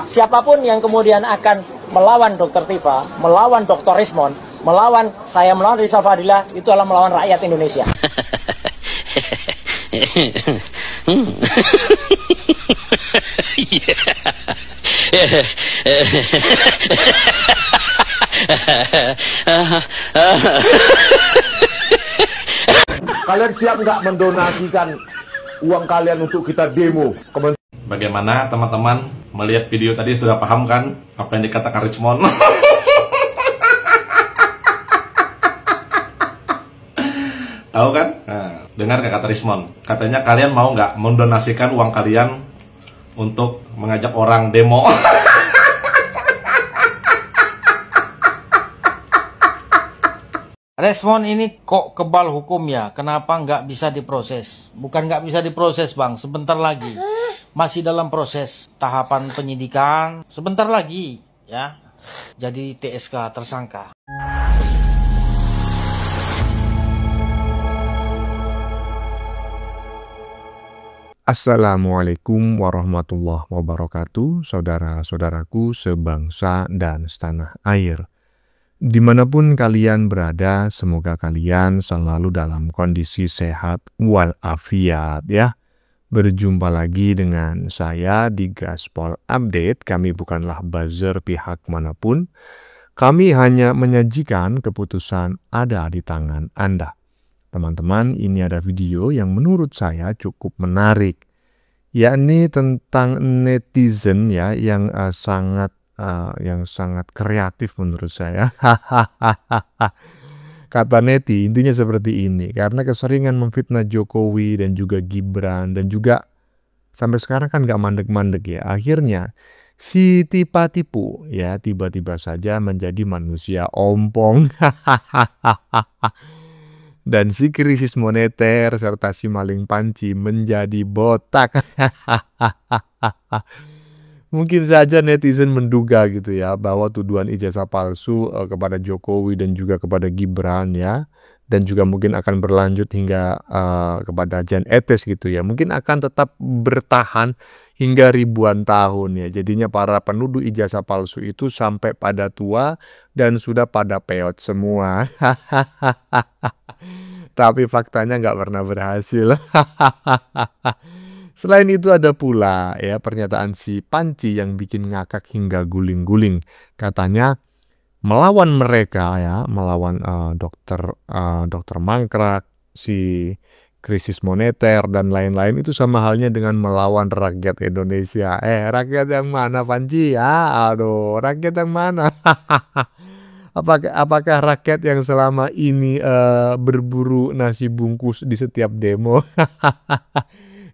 Siapapun yang kemudian akan melawan Dr. Tifa, melawan Dr. Rismon, melawan saya, melawan Rizal Fadila, itu adalah melawan rakyat Indonesia. Kalian siap nggak mendonasikan uang kalian untuk kita demo? Bagaimana teman-teman melihat video tadi, sudah paham kan apa yang dikatakan Richmond? Tahu kan? Nah, dengar kata Richmond. Katanya kalian mau nggak mendonasikan uang kalian untuk mengajak orang demo? Rismond ini kok kebal hukum ya? Kenapa nggak bisa diproses? Bukan nggak bisa diproses bang, sebentar lagi. Masih dalam proses tahapan penyidikan. Sebentar lagi ya. Jadi TSK tersangka. Assalamualaikum warahmatullahi wabarakatuh, saudara-saudaraku sebangsa dan setanah air. Dimanapun kalian berada, semoga kalian selalu dalam kondisi sehat walafiat ya. Berjumpa lagi dengan saya di Gaspol Update. Kami bukanlah buzzer pihak manapun. Kami hanya menyajikan keputusan ada di tangan Anda. Teman-teman, ini ada video yang menurut saya cukup menarik, yakni tentang netizen ya yang sangat kreatif menurut saya. Kata neti intinya seperti ini, karena keseringan memfitnah Jokowi dan juga Gibran dan juga sampai sekarang kan gak mandek-mandek ya. Akhirnya si tipu ya tiba-tiba saja menjadi manusia ompong. Dan si krisis moneter serta si maling panci menjadi botak. Mungkin saja netizen menduga gitu ya bahwa tuduhan ijazah palsu kepada Jokowi dan juga kepada Gibran ya, dan juga mungkin akan berlanjut hingga kepada Jan Etes gitu ya, mungkin akan tetap bertahan hingga ribuan tahun ya. Jadinya para penuduh ijazah palsu itu sampai pada tua dan sudah pada peot semua. Tapi faktanya nggak pernah berhasil. Selain itu ada pula ya pernyataan si Panci yang bikin ngakak hingga guling-guling. Katanya melawan mereka ya, melawan dokter Mangkrak, si krisis moneter dan lain-lain itu sama halnya dengan melawan rakyat Indonesia. Rakyat yang mana Panci? Aduh, rakyat yang mana? Apakah rakyat yang selama ini berburu nasi bungkus di setiap demo?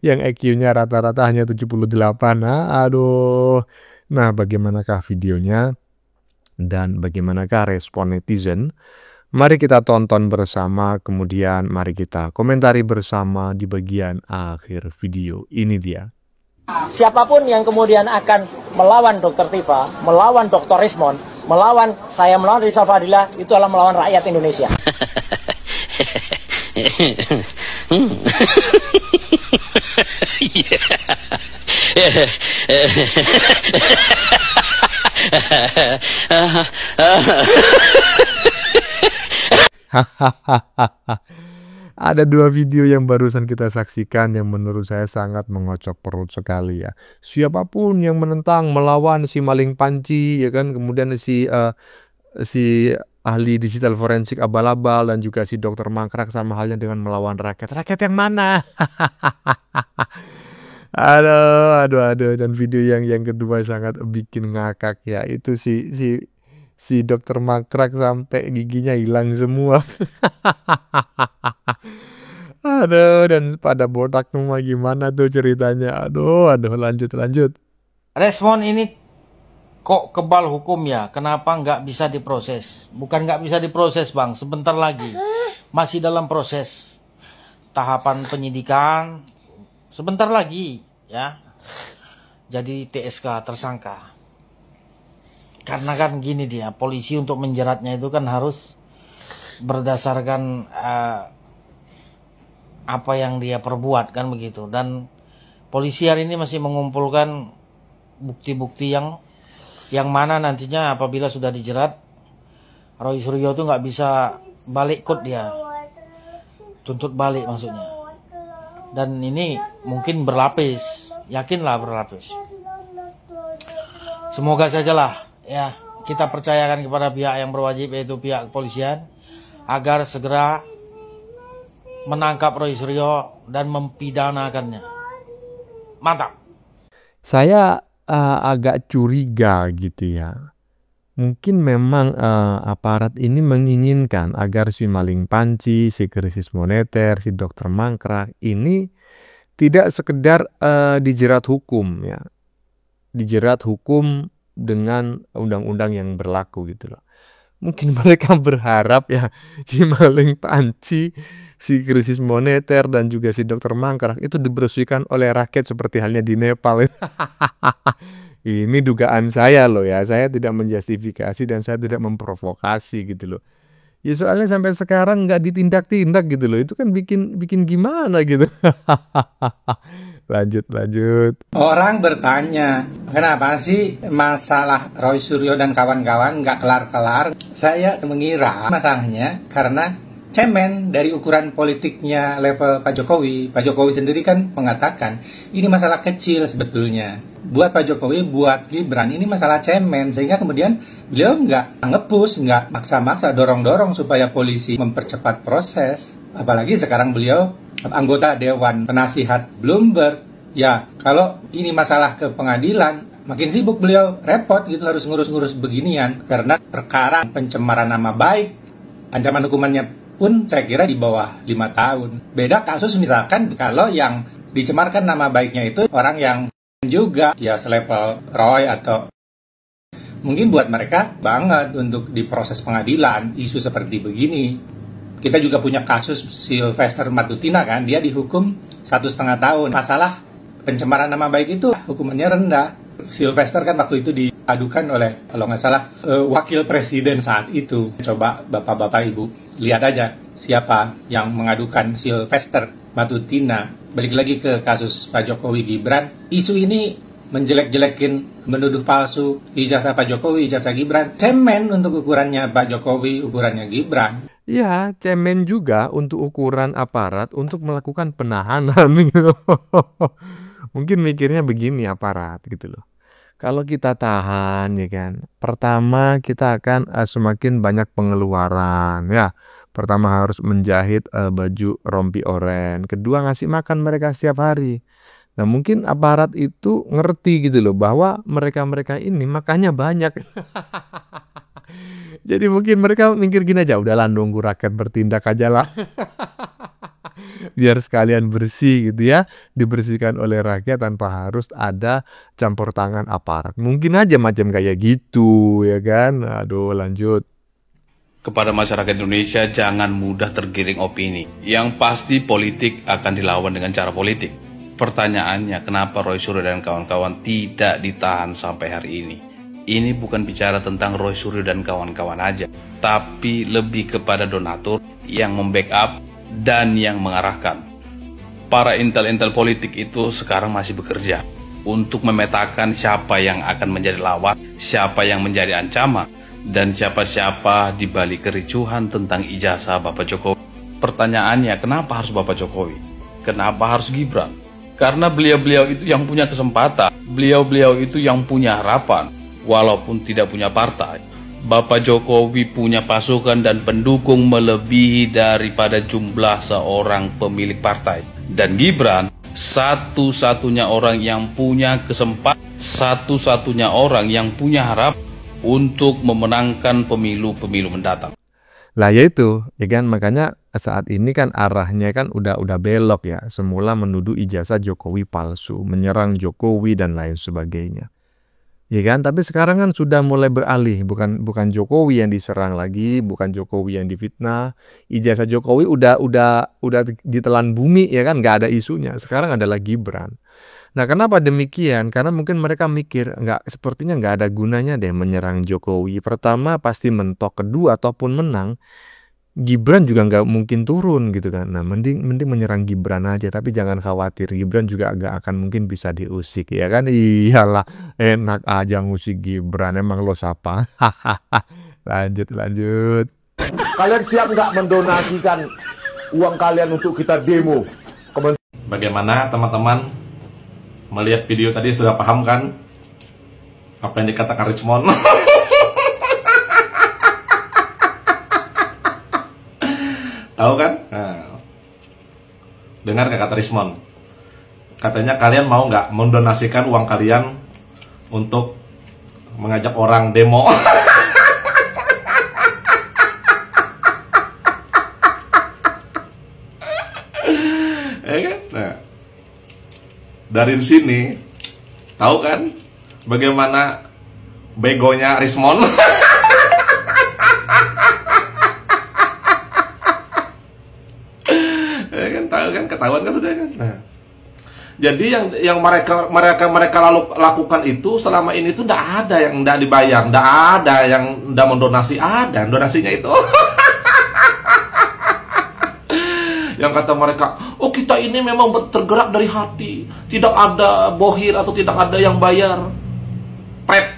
Yang EQ-nya rata-rata hanya 78. Aduh. Nah, bagaimanakah videonya dan bagaimanakah respon netizen? Mari kita tonton bersama, kemudian mari kita komentari bersama di bagian akhir video. Ini dia. Siapapun yang kemudian akan melawan Dr. Tifa, melawan Dr. Rismon, melawan saya, melawan Rizal Fadila, itu adalah melawan rakyat Indonesia. Ada dua video yang barusan kita saksikan yang menurut saya sangat mengocok perut sekali ya. Siapapun yang menentang melawan si maling panci ya kan, kemudian si ahli digital forensik abal-abal dan juga si dokter Mangkrak sama halnya dengan melawan rakyat. Rakyat yang mana? Aduh. Dan video yang kedua sangat bikin ngakak ya. Itu si dokter Mangkrak sampai giginya hilang semua. Aduh, dan pada botak semua, gimana tuh ceritanya? Aduh, lanjut. Rismond ini kok kebal hukum ya? Kenapa nggak bisa diproses? Bukan nggak bisa diproses bang, sebentar lagi. Masih dalam proses tahapan penyidikan. Sebentar lagi ya. Jadi TSK tersangka. Karena kan gini dia, polisi untuk menjeratnya itu kan harus berdasarkan apa yang dia perbuat kan begitu. Dan polisi hari ini masih mengumpulkan bukti-bukti yang mana nantinya apabila sudah dijerat, Roy Suryo tuh nggak bisa balik kut dia, tuntut balik maksudnya. Dan ini mungkin berlapis, yakinlah berlapis. Semoga sajalah ya, kita percayakan kepada pihak yang berwajib, yaitu pihak kepolisian, agar segera menangkap Roy Suryo dan mempidanakannya. Mantap. Saya agak curiga gitu ya. Mungkin memang aparat ini menginginkan agar si maling panci, si krisis moneter, si dokter mangkrak ini tidak sekedar dijerat hukum ya. Dijerat hukum dengan undang-undang yang berlaku gitu loh. Mungkin mereka berharap ya si maling panci, si krisis moneter, dan juga si dokter mangkrak itu dibersihkan oleh rakyat seperti halnya di Nepal. Ini dugaan saya loh ya, saya tidak menjustifikasi dan saya tidak memprovokasi gitu loh. Ya soalnya sampai sekarang nggak ditindak-tindak gitu loh, itu kan bikin gimana gitu. Lanjut. Orang bertanya, kenapa sih masalah Roy Suryo dan kawan-kawan nggak kelar-kelar? Saya mengira masalahnya karena cemen dari ukuran politiknya level Pak Jokowi. Pak Jokowi sendiri kan mengatakan ini masalah kecil sebetulnya. Buat Pak Jokowi, buat Gibran, ini masalah cemen. Sehingga kemudian beliau nggak nge-push, nggak maksa-maksa, dorong-dorong supaya polisi mempercepat proses. Apalagi sekarang beliau anggota Dewan Penasihat Bloomberg. Ya, kalau ini masalah ke pengadilan, makin sibuk beliau, repot gitu harus ngurus-ngurus beginian. Karena perkara pencemaran nama baik, ancaman hukumannya pun saya kira di bawah 5 tahun. Beda kasus misalkan kalau yang dicemarkan nama baiknya itu orang yang juga ya selevel Roy, atau mungkin buat mereka banget untuk diproses pengadilan isu seperti begini. Kita juga punya kasus Sylvester Matutina kan, dia dihukum 1,5 tahun. Masalah pencemaran nama baik itu hukumannya rendah. Sylvester kan waktu itu diadukan oleh, kalau nggak salah, wakil presiden saat itu. Coba bapak-bapak ibu lihat aja siapa yang mengadukan Sylvester Matutina. Balik lagi ke kasus Pak Jokowi Gibran. Isu ini menjelek-jelekin, menuduh palsu ijazah Pak Jokowi, ijazah Gibran. Cemen untuk ukurannya Pak Jokowi, ukurannya Gibran. Ya, cemen juga untuk ukuran aparat untuk melakukan penahanan gitu. Mungkin mikirnya begini aparat gitu loh. Kalau kita tahan ya kan, pertama kita akan semakin banyak pengeluaran ya. Pertama harus menjahit baju rompi oren. Kedua ngasih makan mereka setiap hari. Nah mungkin aparat itu ngerti gitu loh bahwa mereka-mereka ini makannya banyak. Jadi mungkin mereka mikir gini aja, udahlah nunggu rakyat bertindak aja lah. Biar sekalian bersih gitu ya, dibersihkan oleh rakyat tanpa harus ada campur tangan aparat. Mungkin aja macam kayak gitu ya kan. Aduh lanjut. Kepada masyarakat Indonesia, jangan mudah tergiring opini. Yang pasti politik akan dilawan dengan cara politik. Pertanyaannya, kenapa Roy Suryo dan kawan-kawan tidak ditahan sampai hari ini? Ini bukan bicara tentang Roy Suryo dan kawan-kawan aja, tapi lebih kepada donatur yang membackup dan yang mengarahkan. Para intel-intel politik itu sekarang masih bekerja untuk memetakan siapa yang akan menjadi lawan, siapa yang menjadi ancaman, dan siapa-siapa di balik kericuhan tentang ijazah Bapak Jokowi. Pertanyaannya, kenapa harus Bapak Jokowi? Kenapa harus Gibran? Karena beliau-beliau itu yang punya kesempatan, beliau-beliau itu yang punya harapan, walaupun tidak punya partai. Bapak Jokowi punya pasukan dan pendukung melebihi daripada jumlah seorang pemilik partai. Dan Gibran satu-satunya orang yang punya kesempatan, satu-satunya orang yang punya harapan untuk memenangkan pemilu-pemilu mendatang. Lah ya itu, ya kan, makanya saat ini kan arahnya kan udah belok ya. Semula menuduh ijazah Jokowi palsu, menyerang Jokowi dan lain sebagainya. Ya kan, tapi sekarang kan sudah mulai beralih, bukan Jokowi yang diserang lagi, bukan Jokowi yang difitnah. Ijazah Jokowi udah ditelan bumi ya kan, nggak ada isunya. Sekarang adalah Gibran. Nah, kenapa demikian? Karena mungkin mereka mikir sepertinya nggak ada gunanya deh menyerang Jokowi. Pertama pasti mentok, kedua ataupun menang Gibran juga nggak mungkin turun gitu kan. Nah, mending menyerang Gibran aja, tapi jangan khawatir, Gibran juga agak akan mungkin bisa diusik ya kan. Iyalah, enak aja ngusik Gibran, emang lo siapa? Lanjut. Kalian siap nggak mendonasikan uang kalian untuk kita demo? Bagaimana teman-teman melihat video tadi, sudah paham kan apa yang dikatakan Richmond? Tahu kan? Nah, dengar gak kata Richmond? Katanya kalian mau nggak mendonasikan uang kalian untuk mengajak orang demo? Ya kan? Nah, dari sini tahu kan bagaimana begonya Richmond? Ya kan, tahu kan, ketahuan kan sudah kan. Nah, jadi yang mereka lalu lakukan itu selama ini tuh ndak ada yang ndak dibayar, ndak ada yang ndak mendonasi, ada donasinya itu. Yang kata mereka, oh kita ini memang tergerak dari hati, tidak ada bohir atau tidak ada yang bayar. Pep.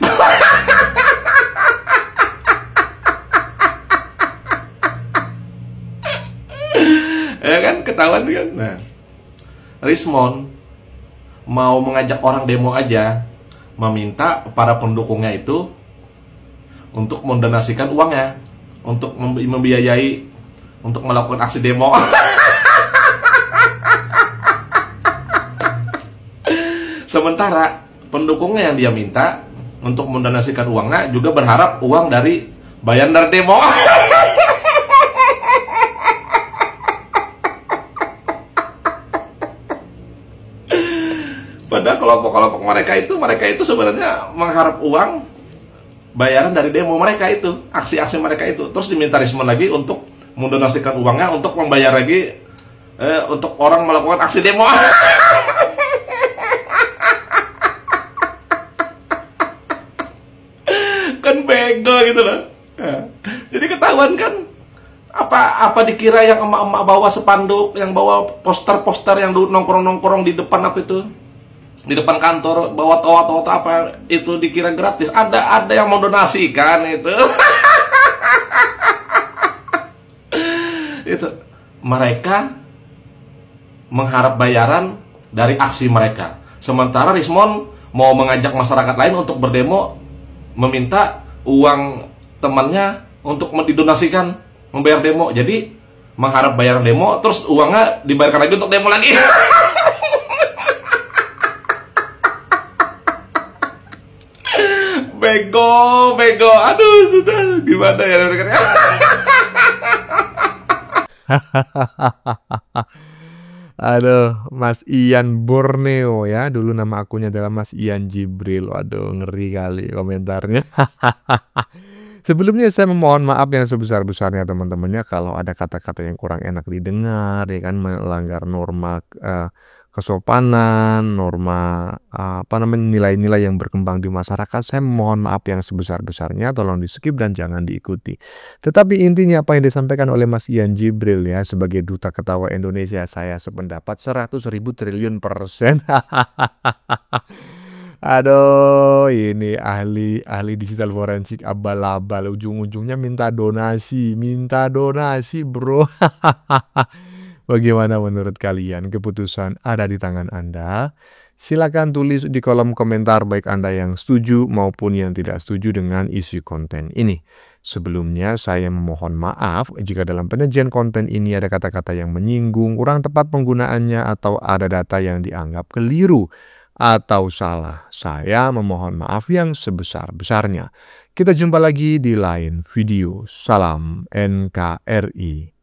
Ya kan, ketahuan kan. Nah, Richmond mau mengajak orang demo aja, meminta para pendukungnya itu untuk mendonasikan uangnya untuk membiayai untuk melakukan aksi demo. Sementara pendukungnya yang dia minta untuk mendonasikan uangnya juga berharap uang dari bayar demo. Padahal kelompok-kelompok mereka itu sebenarnya mengharap uang bayaran dari demo mereka itu, aksi-aksi mereka itu. Terus diminta Richmond lagi untuk mendonasikan uangnya untuk membayar lagi untuk orang melakukan aksi demo. Kan bego gitu loh. Nah, jadi ketahuan kan apa dikira yang emak-emak bawa spanduk, yang bawa poster-poster yang nongkrong-nongkrong di depan apa itu? Di depan kantor bawa toa-toa apa itu dikira gratis. Ada yang mau donasikan itu. Itu mereka mengharap bayaran dari aksi mereka. Sementara Richmond mau mengajak masyarakat lain untuk berdemo, meminta uang temannya untuk didonasikan membayar demo. Jadi mengharap bayaran demo, terus uangnya dibayarkan lagi untuk demo lagi. Bego, aduh sudah gimana ya? Aduh, Mas Ian Borneo ya, dulu nama akunnya adalah Mas Ian Jibril. Waduh, ngeri kali komentarnya. Sebelumnya saya memohon maaf yang sebesar-besarnya teman-temannya kalau ada kata-kata yang kurang enak didengar, ya kan, melanggar norma kesopanan, norma nilai-nilai yang berkembang di masyarakat. Saya mohon maaf yang sebesar-besarnya, tolong di skip dan jangan diikuti. Tetapi intinya apa yang disampaikan oleh Mas Ian Jibril ya, sebagai duta ketawa Indonesia, saya sependapat 100.000 triliun %. Aduh, ini ahli digital forensik abal-abal, ujung-ujungnya minta donasi bro. Bagaimana menurut kalian? Keputusan ada di tangan Anda. Silakan tulis di kolom komentar baik Anda yang setuju maupun yang tidak setuju dengan isi konten ini. Sebelumnya saya memohon maaf jika dalam penyajian konten ini ada kata-kata yang menyinggung, kurang tepat penggunaannya, atau ada data yang dianggap keliru atau salah. Saya memohon maaf yang sebesar-besarnya. Kita jumpa lagi di lain video. Salam NKRI.